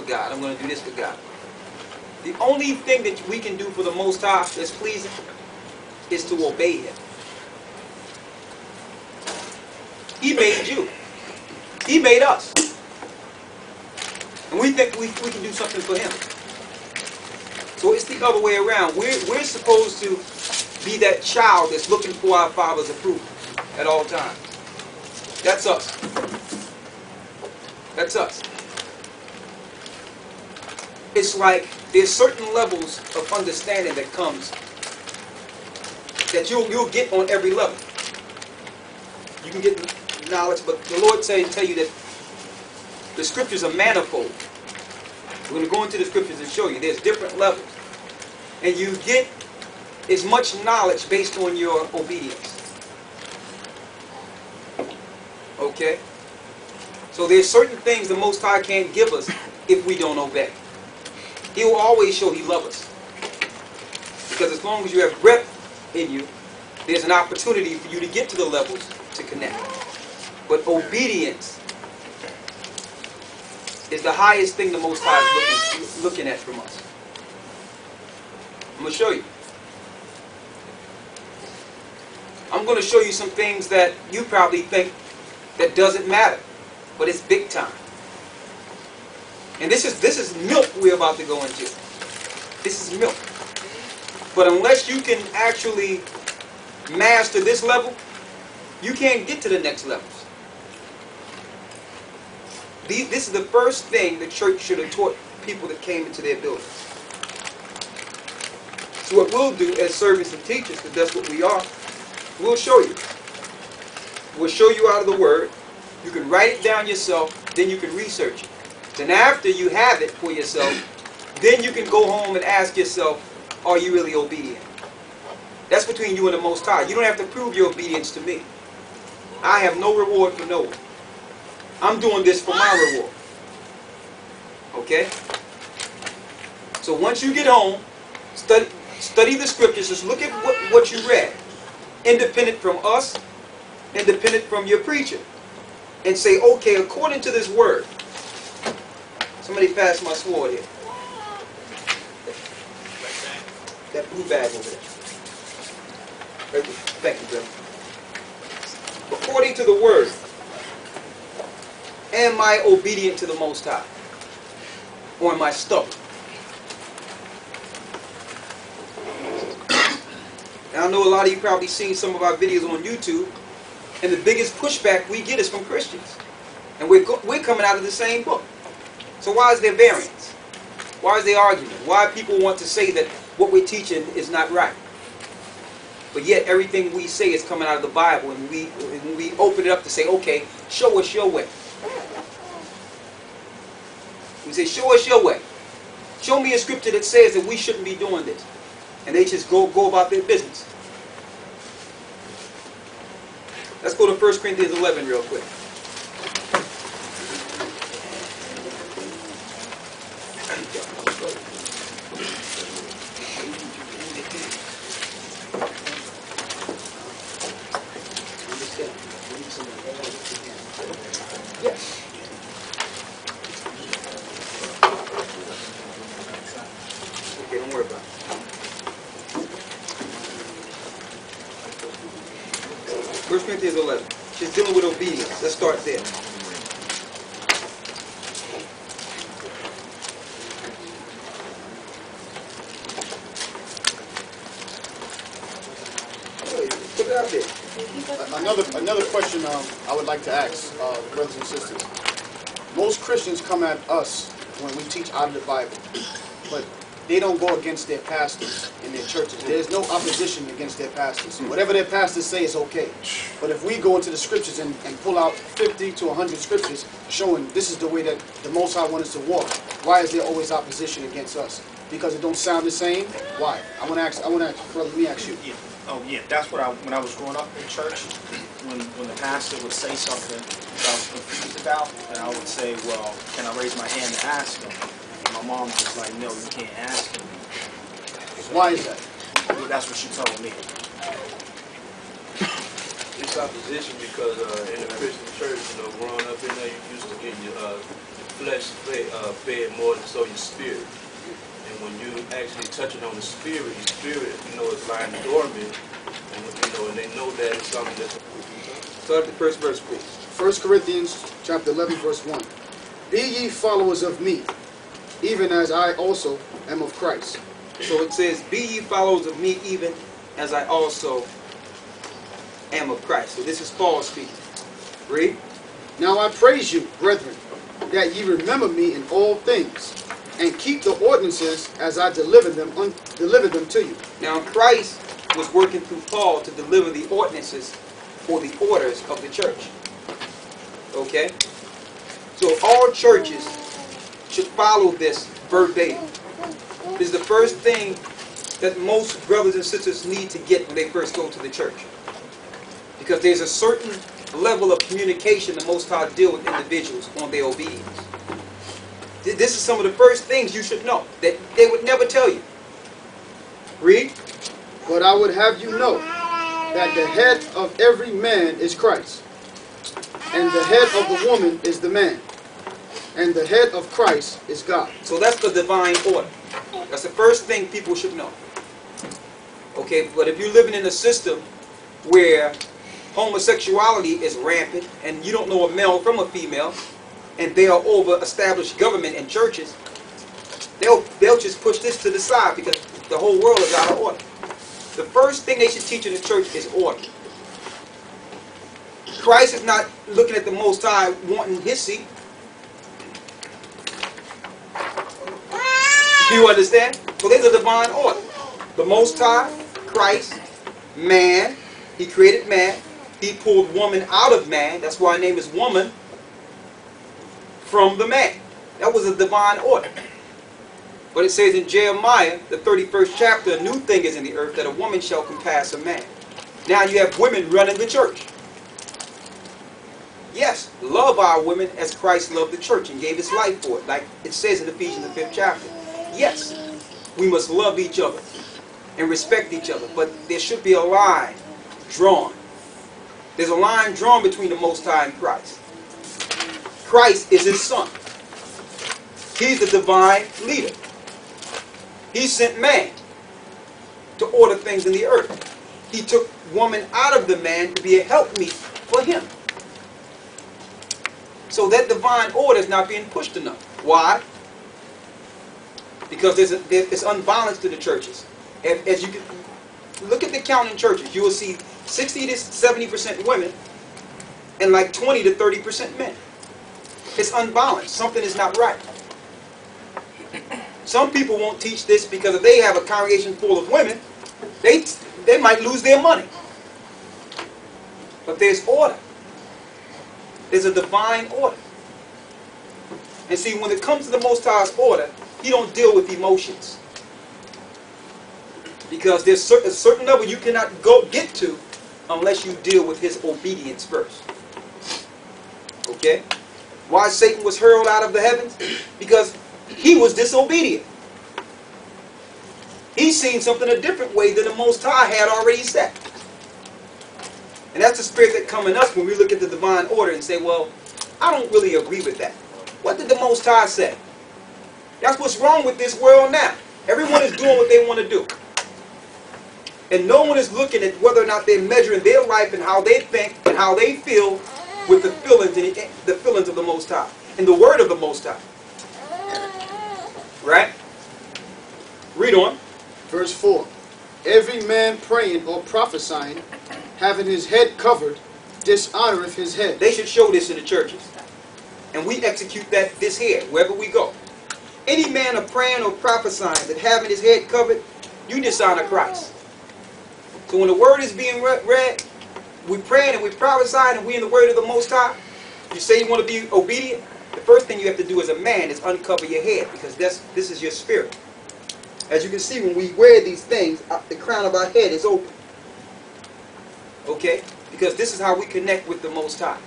God. I'm going to do this for God. The only thing that we can do for the Most High that's pleasing is to obey Him. He made you. He made us. And we think we can do something for Him. So it's the other way around. We're supposed to be that child that's looking for our Father's approval at all times. That's us. That's us. It's like there's certain levels of understanding that comes that you'll get on every level. You can get knowledge, but the Lord tell you that the scriptures are manifold. We're going to go into the scriptures and show you there's different levels. And you get as much knowledge based on your obedience. Okay? So there's certain things the Most High can't give us if we don't obey. He will always show He loves us. Because as long as you have breath in you, there's an opportunity for you to get to the levels to connect. But obedience is the highest thing the Most High is looking at from us. I'm going to show you. I'm going to show you some things that you probably think that doesn't matter, but it's big time. And this is milk we're about to go into. This is milk. But unless you can actually master this level, you can't get to the next levels. This is the first thing the church should have taught people that came into their buildings. So what we'll do as servants and teachers, because that's what we are, we'll show you. We'll show you out of the Word. You can write it down yourself, then you can research it. Then after you have it for yourself, then you can go home and ask yourself, are you really obedient? That's between you and the Most High. You don't have to prove your obedience to me. I have no reward for no one. I'm doing this for my reward. Okay? So once you get home, study the scriptures. Just look at what you read. Independent from us, independent from your preacher. And say, okay, according to this word. Somebody pass my sword here. That blue bag over there. Thank you, brother. According to the word, am I obedient to the Most High? Or am I stubborn? Now, I know a lot of you probably seen some of our videos on YouTube, and the biggest pushback we get is from Christians. And we're coming out of the same book. So why is there variance? Why is there argument? Why people want to say that what we're teaching is not right? But yet everything we say is coming out of the Bible, and we open it up to say, okay, show us your way. We say, show us your way. Show me a scripture that says that we shouldn't be doing this. And they just go about their business. Let's go to 1 Corinthians 11 real quick. Yes. Okay, don't worry about it. 1 Corinthians 11. She's dealing with obedience. Let's start there. Put it out there. Another question I would like to ask brothers and sisters. Most Christians come at us when we teach out of the Bible, but they don't go against their pastors in their churches. There's no opposition against their pastors. Whatever their pastors say is okay. But if we go into the scriptures and pull out 50 to 100 scriptures showing this is the way that the Most High wants us to walk, why is there always opposition against us? Because it don't sound the same? Why? I want to ask, brother, let me ask you. Yeah. Oh yeah, that's what when I was growing up in church, when the pastor would say something that I was confused about, and I would say, well, can I raise my hand and ask him? And my mom was like, no, you can't ask him. Why is that? Well, that's what she told me. It's opposition because in the Christian church, growing up in there, you used to get flesh fed more than so your spirit. And when you actually touching on the spirit, you know, is lying dormant, and you know, and they know that it's something that's. Start at the first verse, please. 1 Corinthians chapter 11, verse 1. Be ye followers of me, even as I also am of Christ. So it says, be ye followers of me, even as I also am of Christ. So this is Paul speaking. Read. Now I praise you, brethren, that ye remember me in all things, and keep the ordinances as I delivered them to you. Now Christ was working through Paul to deliver the ordinances or the orders of the church. Okay? So all churches should follow this verbatim. This is the first thing that most brothers and sisters need to get when they first go to the church. Because there's a certain level of communication the Most High deal with individuals on their obedience. This is some of the first things you should know that they would never tell you. Read. But I would have you know that the head of every man is Christ, and the head of the woman is the man, and the head of Christ is God. So that's the divine order. That's the first thing people should know. Okay, but if you're living in a system where homosexuality is rampant and you don't know a male from a female, and they are over established government and churches, they'll just push this to the side because the whole world is out of order. The first thing they should teach in the church is order. Christ is not looking at the Most High wanting his seat. You understand? So there's a divine order. The Most High, Christ, man, he created man. He pulled woman out of man. That's why her name is woman. From the man. That was a divine order. But it says in Jeremiah, the 31st chapter, a new thing is in the earth, that a woman shall compass a man. Now you have women running the church. Yes, love our women as Christ loved the church and gave his life for it, like it says in Ephesians, the 5th chapter. Yes, we must love each other and respect each other, but there should be a line drawn. There's a line drawn between the Most High and Christ. Christ is his son. He's the divine leader. He sent man to order things in the earth. He took woman out of the man to be a helpmeet for him. So that divine order is not being pushed enough. Why? Because it's unbalanced to the churches. As you can look at the count in churches, you will see 60 to 70% women and like 20 to 30% men. It's unbalanced. Something is not right. Some people won't teach this because if they have a congregation full of women, they might lose their money. But there's order. There's a divine order. And see, when it comes to the Most High's order, he don't deal with emotions. Because there's a certain level you cannot get to unless you deal with his obedience first. Okay? Why Satan was hurled out of the heavens? Because he was disobedient. He's seen something a different way than the Most High had already set. And that's the spirit that comes in us when we look at the divine order and say, well, I don't really agree with that. What did the Most High say? That's what's wrong with this world now. Everyone is doing what they want to do. And no one is looking at whether or not they're measuring their life and how they think and how they feel with the feelings of the Most High and the word of the Most High. Right? Read on. Verse 4. Every man praying or prophesying, having his head covered, dishonoreth his head. They should show this in the churches. And we execute this here, wherever we go. Any man of praying or prophesying that having his head covered, you dishonor Christ. So when the word is being read, we praying and we prophesying and we in the word of the Most High, you say you want to be obedient, the first thing you have to do as a man is uncover your head, because this is your spirit. As you can see, when we wear these things, the crown of our head is open. Okay? Because this is how we connect with the Most High.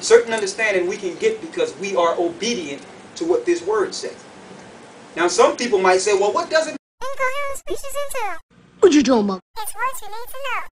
Certain understanding we can get because we are obedient to what this word says. Now some people might say, well, what does it Incoherent species entail? What you talking about? It's words you need to know.